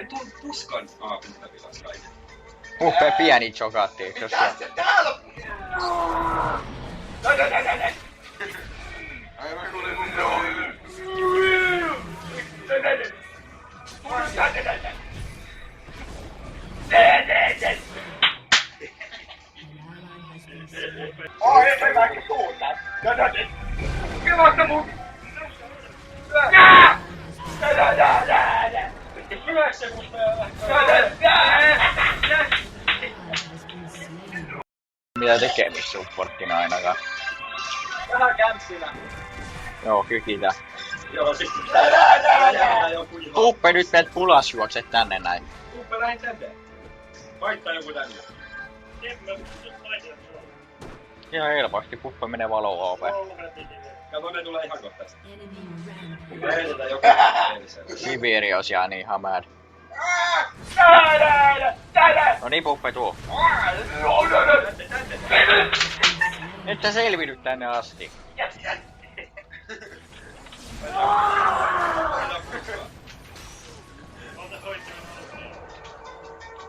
Tuon puskan mutta pilas kaiken. Puppe pieni chokaatti, eikö jos Mitä se täällä? Näin! Aivan kuule mun ei mäkin suuntaan. Kelasta mun! Hyväksä mun mitä tekemistä supporttina ainakaan. vähän kämpsinä. Joo, kykitä. Joo, siis tää joku ihan. Puppe nyt meiltä pulas juokset tänne näin. Puppe lähin tänne. Vaihtaa joku tänne. Ihan helposti, Puppe menee valoon oveen. Kato, ne tulee ihan kohta tästä. Enemy Heitetään joku eilisellä. Sibirios jää niin ihan mad. No niin, Puppe tuu. Nyt sä selvinyt tänne asti.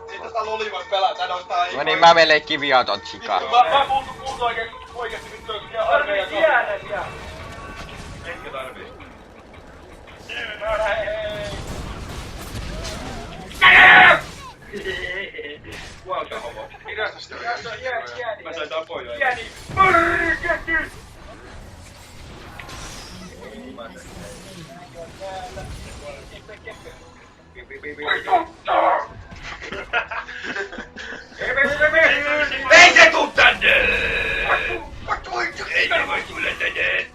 Niin tätä lolivan pelätään noista ei. No niin, mä menen kiviauton tsikaan. Mä puutun oikeesti vittu armeija. Etkö tarvii? Kuolkaa homo. Hidasta sitä. Mä sain tapoja. Pieni. Mörkätys! Ei se tuu tänne! Ei se voi tulla tänne!